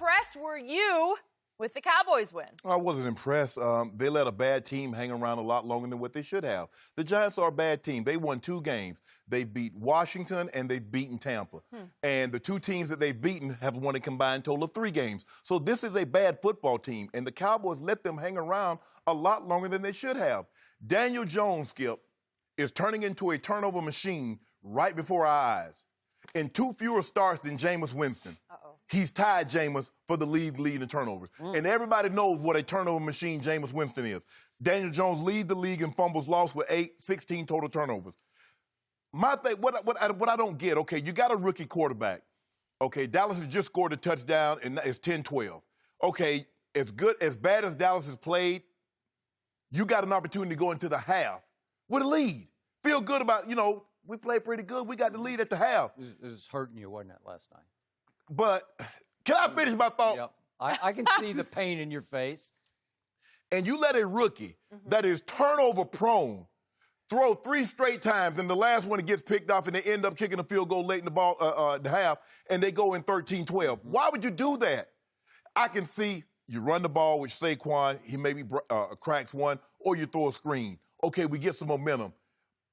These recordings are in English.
impressed were you with the Cowboys win? I wasn't impressed. They let a bad team hang around a lot longer than what they should have. The Giants are a bad team. They won 2 games. They beat Washington and they've beaten Tampa. And the 2 teams that they've beaten have won a combined total of 3 games. So this is a bad football team, and the Cowboys let them hang around a lot longer than they should have. Daniel Jones, Skip, is turning into a turnover machine right before our eyes. In 2 fewer starts than Jameis Winston. He's tied Jameis for the lead in turnovers. And everybody knows what a turnover machine Jameis Winston is. Daniel Jones leads the league in fumbles lost with 16 total turnovers. My thing, what I don't get, okay, you got a rookie quarterback. Okay, Dallas has just scored a touchdown, and it's 10-12. Okay, as bad as Dallas has played, you got an opportunity to go into the half with a lead. Feel good about, we played pretty good. We got the lead at the half. It was hurting you, wasn't it, last night? But can I finish my thought? Yep. I can see the pain in your face. And you let a rookie that is turnover prone throw 3 straight times, and the last one it gets picked off, and they end up kicking a field goal late in the half, and they go in 13-12. Why would you do that? I can see you run the ball with Saquon, he maybe cracks one, or you throw a screen. Okay, we get some momentum.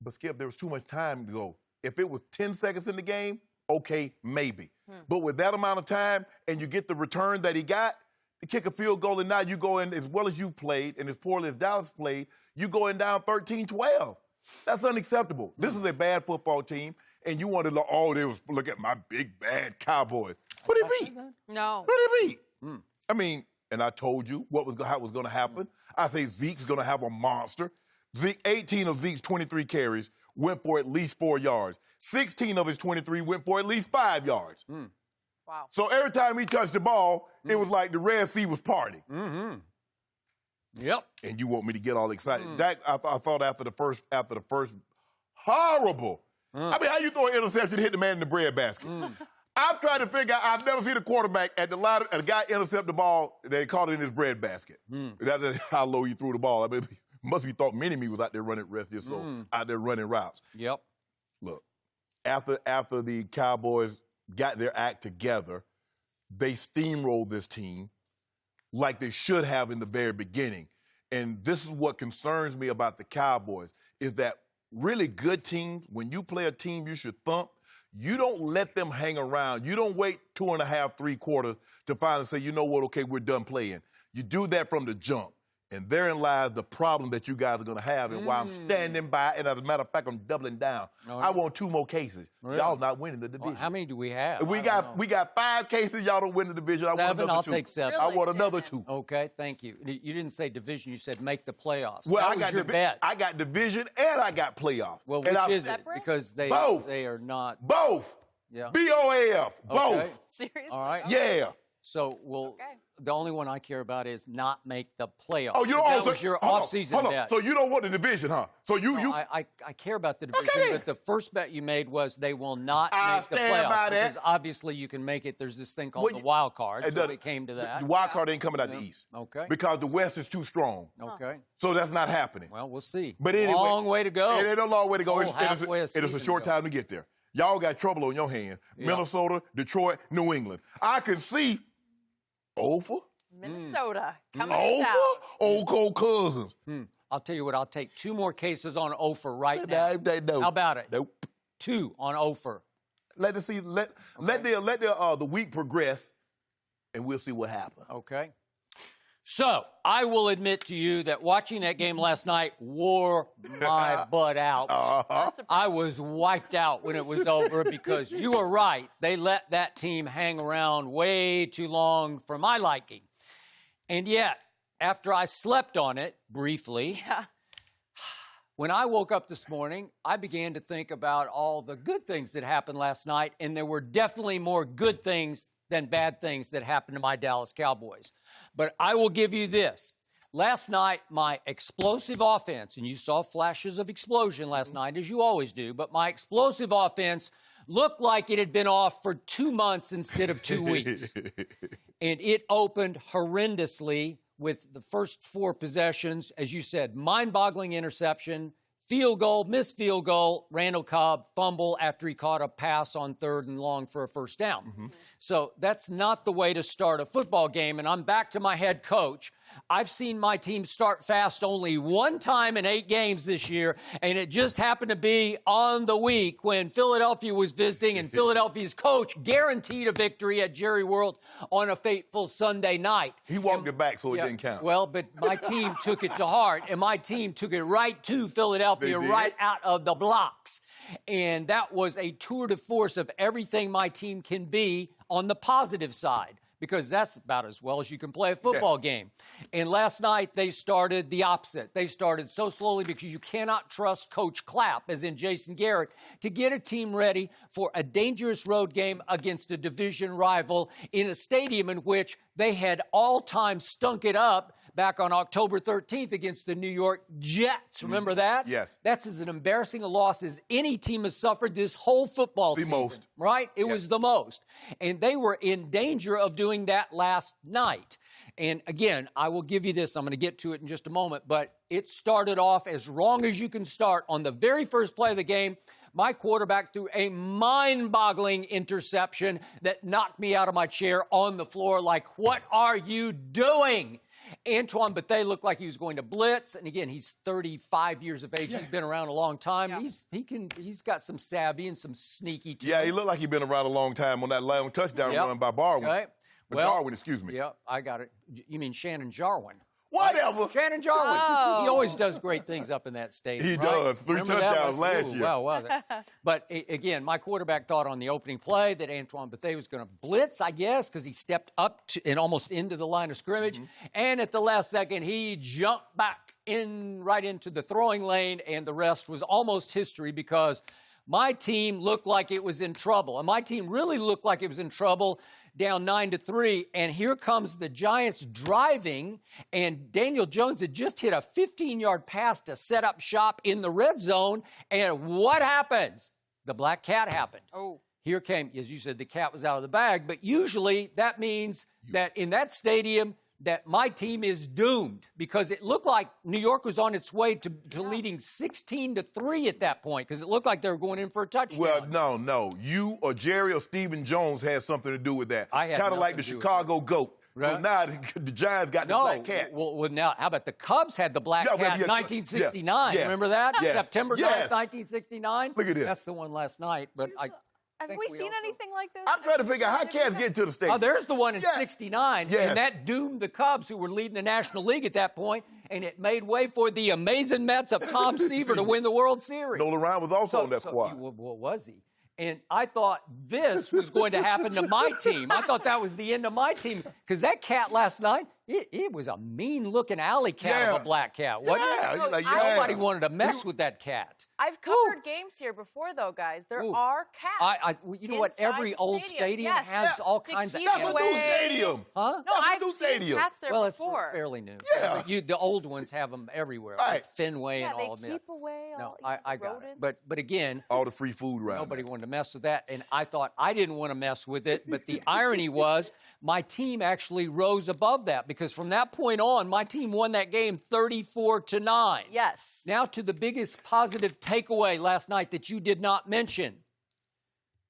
But, Skip, there was too much time to go. If it was 10 seconds in the game, okay, maybe. But with that amount of time, and you get the return that he got, to kick a field goal, and now you go in as well as you played and as poorly as Dallas played, you go in down 13-12. That's unacceptable. This is a bad football team, and you wanted to, look at my big, bad Cowboys. What did he beat? No. What did he beat? I mean, and I told you how it was going to happen. I say Zeke's going to have a monster. 18 of Zeke's 23 carries went for at least 4 yards. 16 of his 23 went for at least 5 yards. Wow. So every time he touched the ball, it was like the Red Sea was partying. Yep. And you want me to get all excited? That I thought after the first horrible. I mean, how you throw an interception and hit the man in the bread basket? I'm trying to figure out. I've never seen a quarterback at the line, and a guy intercept the ball, they caught it in his bread basket. That's how low you threw the ball. I mean, must be thought many of me was out there running out there running routes. Yep. Look, after the Cowboys got their act together, they steamrolled this team like they should have in the very beginning. And this is what concerns me about the Cowboys, is that really good teams, when you play a team you should thump, you don't let them hang around. You don't wait 2.5, 3 quarters to finally say, you know what, okay, we're done playing. You do that from the jump. And therein lies the problem that you guys are going to have, and why I'm standing by, and as a matter of fact, I'm doubling down. I want 2 more cases. Really? Y'all not winning the division. Well, how many do we have? We got 5 cases. Y'all don't win the division. 7, I want another 2. I'll take 7. Really, I want another Shannon? 2. Okay, thank you. You didn't say division. You said make the playoffs. Well, that was your bet. I got division and I got playoffs. Well, and which is it? Separate? Because they Both. they are not. Both. Yeah. BOAF. Both. Okay. Seriously? All right. Yeah. So the only one I care about is not make the playoffs. Oh, you don't that was your off-season bet. So you don't want the division, huh? So I care about the division, Okay. but the first bet you made was they will not I make the stand playoffs by that. because obviously you can make it. There's this thing called Well, the wild card, so doesn't- it came to that. The wild card ain't coming out the East. Okay. Because the West is too strong. Okay. So that's not happening. Well, we'll see. But anyway, long way to go. It ain't a long way to go. Whole halfway a It is a season short to go. time to get there. Y'all got trouble on your hands. Yeah. Minnesota, Detroit, New England. I can see Ofa. Minnesota coming Ofa? out. Old Cold Cousins. I'll tell you what. I'll take 2 more cases on Ofer right now. No. How about it? Nope. 2 on Ofer. Let the week progress, and we'll see what happens. Okay. So, I will admit to you that watching that game last night wore my butt out. I was wiped out when it was over because you were right. They let that team hang around way too long for my liking. And yet, after I slept on it briefly, when I woke up this morning, I began to think about all the good things that happened last night, and there were definitely more good things than bad things that happened to my Dallas Cowboys. But I will give you this. Last night, my explosive offense, and you saw flashes of explosion last night, as you always do, but my explosive offense looked like it had been off for 2 months instead of 2 weeks. And it opened horrendously with the first 4 possessions, as you said, mind-boggling interception, Field goal, missed field goal, Randall Cobb fumble after he caught a pass on 3rd and long for a first down. Mm-hmm. So that's not the way to start a football game. And I'm back to my head coach. I've seen my team start fast only one time in 8 games this year, and it just happened to be on the week when Philadelphia was visiting, and Philadelphia's coach guaranteed a victory at Jerry World on a fateful Sunday night. He walked it back, so it didn't count. Well, but my team took it to heart, and my team took it right to Philadelphia, right out of the blocks. And that was a tour de force of everything my team can be on the positive side, because that's about as well as you can play a football game. And last night, they started the opposite. They started so slowly because you cannot trust Coach Clapp, as in Jason Garrett, to get a team ready for a dangerous road game against a division rival in a stadium in which they had all-time stunk it up back on October 13th against the New York Jets. Remember that? Yes. That's as an embarrassing a loss as any team has suffered this whole football season. Most. Right? It was the most. And they were in danger of doing that last night. And again, I will give you this. I'm going to get to it in just a moment. But it started off as wrong as you can start. On the very first play of the game, my quarterback threw a mind-boggling interception that knocked me out of my chair on the floor like, what are you doing? Antoine Bethea looked like he was going to blitz. And again, he's 35 years of age. He's been around a long time. Yeah. He's got some savvy and some sneaky to Yeah, him. he looked like he'd been around a long time on that long touchdown run by Barwin. Okay. Darwin, excuse me. Yeah, I got it. You mean Shannon Jarwin. Whatever. Shannon Jarwin. Oh. He always does great things up in that stadium. He right? does. 3 Remember that touchdowns one? last Ooh, year. Well, was it? But again, my quarterback thought on the opening play that Antoine Bethea was going to blitz, I guess, because he stepped up and almost into the line of scrimmage. And at the last second, he jumped back right into the throwing lane, and the rest was almost history because my team looked like it was in trouble. And my team really looked like it was in trouble, down 9-3. And here comes the Giants driving, and Daniel Jones had just hit a 15-yard pass to set up shop in the red zone. And what happens? The black cat happened. Oh. Here came, as you said, the cat was out of the bag. But usually that means that in that stadium, that my team is doomed, because it looked like New York was on its way to leading 16-3 at that point, because it looked like they were going in for a touchdown. Well, no. You or Jerry or Stephen Jones had something to do with that. I had kind of like the nothing to do with Chicago goat. So Right. now the Giants got the black cat. Well, now, how about the Cubs had the black cat in 1969? yeah. Remember that? Yes. September 9th, Yes. 1969? Look at this. That's the one last night, but Have think we we seen also- anything like this? I'm trying to figure out how cats get to the stadium. Oh, there's the one in Yeah. 69, Yes. and that doomed the Cubs, who were leading the National League at that point, and it made way for the amazing Mets of Tom Seaver to win the World Series. Nolan Ryan was also on that squad. What was he? And I thought this was going to happen to my team. I thought that was the end of my team, because that cat last night, it was a mean-looking alley cat of a black cat, wasn't Yeah, it? he's like, Nobody wanted to mess with that cat. I've covered games here before, though, guys. There are cats. You know what? inside Every the old stadium has all to kinds of keep That's a animals. new away- stadium. Huh? No, That's a I've new seen stadium. cats there Well, it's before. fairly new. Yeah. But the old ones have them everywhere, like Right. Fenway Yeah, and they all of them. keep away No, all I got rodents. it. But again, All the free food around. nobody wanted to mess with that, and I thought I didn't want to mess with it. But the irony was, my team actually rose above that, because from that point on, my team won that game 34-9. Yes. Now to the biggest positive takeaway last night that you did not mention.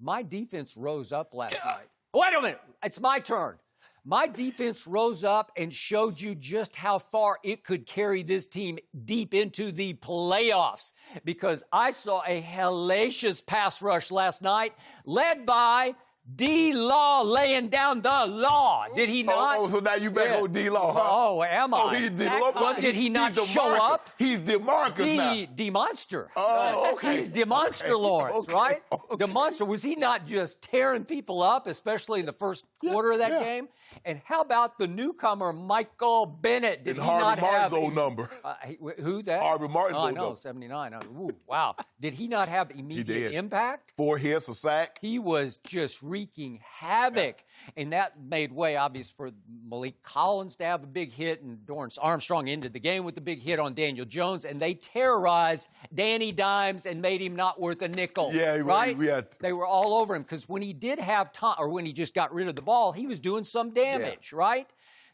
My defense rose up last night. Wait a minute. It's my turn. My defense rose up and showed you just how far it could carry this team deep into the playoffs, because I saw a hellacious pass rush last night led by D-Law laying down the law. Did he not? Oh, so now you back on D-Law, huh? Oh, am I? Oh, he's D-Law. Well, did he not He's the show marker. up? He's the marker now. The monster. Oh, okay. He's the monster, Lawrence, Okay. right? Okay. The monster. Was he not just tearing people up, especially in the first quarter of that game? And how about the newcomer, Michael Bennett? Did And he not Harvey have Martin's old number. who that? Harvey Martin's Oh, I old know, number. 79. Ooh, wow. Did he not have immediate did. impact? 4 hits, a sack. He was just wreaking havoc. And that made way, obvious, for Malik Collins to have a big hit, and Dorrance Armstrong ended the game with a big hit on Daniel Jones, and they terrorized Danny Dimes and made him not worth a nickel. Yeah, right? they were all over him, because when he did have time, or when he just got rid of the ball, he was doing some damage, right?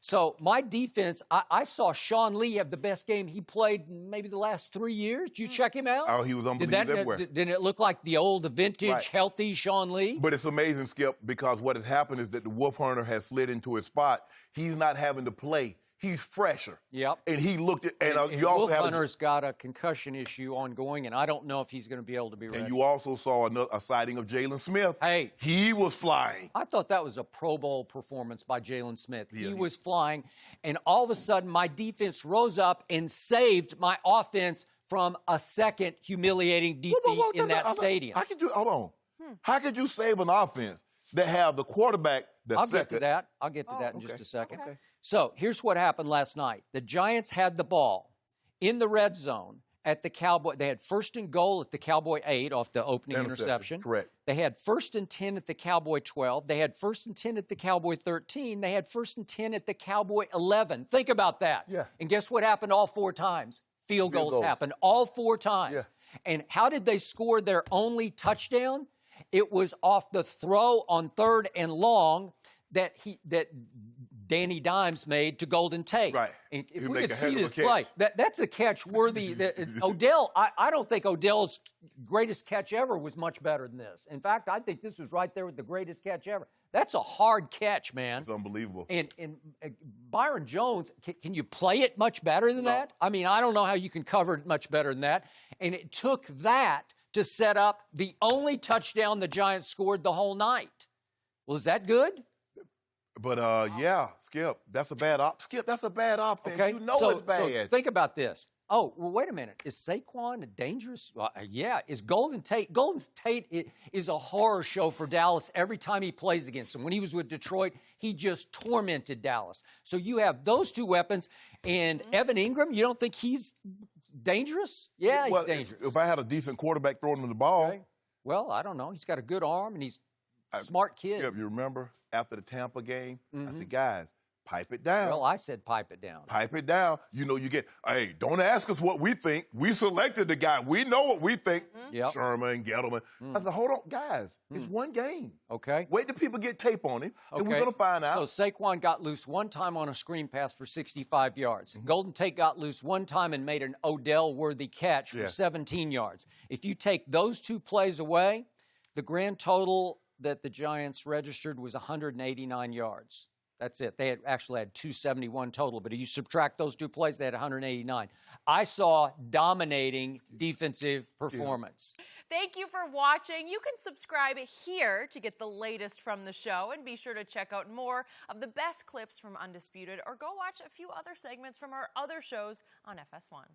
So my defense, I saw Sean Lee have the best game he played in maybe the last 3 years. Did you check him out? Oh, he was unbelievable everywhere. Didn't it look like the old vintage, healthy Sean Lee? But it's amazing, Skip, because what has happened is that the Wolf Hunter has slid into his spot. He's not having to play. He's fresher. Yep. And he looked at, and you Wolf also have Hunter's got a concussion issue ongoing, and I don't know if he's going to be able to be ready. And you also saw a sighting of Jalen Smith. Hey. He was flying. I thought that was a Pro Bowl performance by Jalen Smith. Yeah, he was flying, and all of a sudden my defense rose up and saved my offense from a second humiliating defeat in that stadium. Hold on. How could you save an offense that have the quarterback that's I'll get to that. I'll get to that in just a second. Okay. So here's what happened last night. The Giants had the ball in the red zone at the Cowboy. They had 1st and goal at the Cowboy 8 off the opening interception. Correct. They had 1st and 10 at the Cowboy 12. They had 1st and 10 at the Cowboy 13. They had 1st and 10 at the Cowboy 11. Think about that. Yeah. And guess what happened all 4 times? Field goals happened all 4 times. Yeah. And how did they score their only touchdown? It was off the throw on 3rd and long that Danny Dimes made to Golden Tate. Right. And if He'd we make could a see heck of a this catch. play, that's a catch worthy. Odell, I don't think Odell's greatest catch ever was much better than this. In fact, I think this was right there with the greatest catch ever. That's a hard catch, man. It's unbelievable. And Byron Jones, can you play it much better than that? I mean, I don't know how you can cover it much better than that. And it took that to set up the only touchdown the Giants scored the whole night. Well, is that good? But, yeah, Skip, that's a bad Skip, that's a bad offense. Okay. You know it's bad. So think about this. Oh, well, wait a minute. Is Saquon a dangerous? Yeah. Is Golden Tate? Golden Tate is a horror show for Dallas every time he plays against them. When he was with Detroit, he just tormented Dallas. So you have those 2 weapons. And Evan Ingram, you don't think he's dangerous? Yeah, he's dangerous. If I had a decent quarterback throwing him the ball. Okay. Well, I don't know. He's got a good arm, and he's a smart kid. Skip, you remember after the Tampa game? I said, guys, pipe it down. Well, I said pipe it down. Pipe it down. You know, hey, don't ask us what we think. We selected the guy. We know what we think. Yep. Sherman, Gettleman. I said, hold on, guys. It's one game. Okay. Wait till people get tape on him, and we're going to find out. So Saquon got loose one time on a screen pass for 65 yards. Golden Tate got loose one time and made an Odell-worthy catch for 17 yards. If you take those 2 plays away, the grand total that the Giants registered was 189 yards. That's it. They actually had 271 total, but if you subtract those 2 plays, they had 189. I saw dominating defensive performance. Thank you for watching. You can subscribe here to get the latest from the show, and be sure to check out more of the best clips from Undisputed, or go watch a few other segments from our other shows on FS1.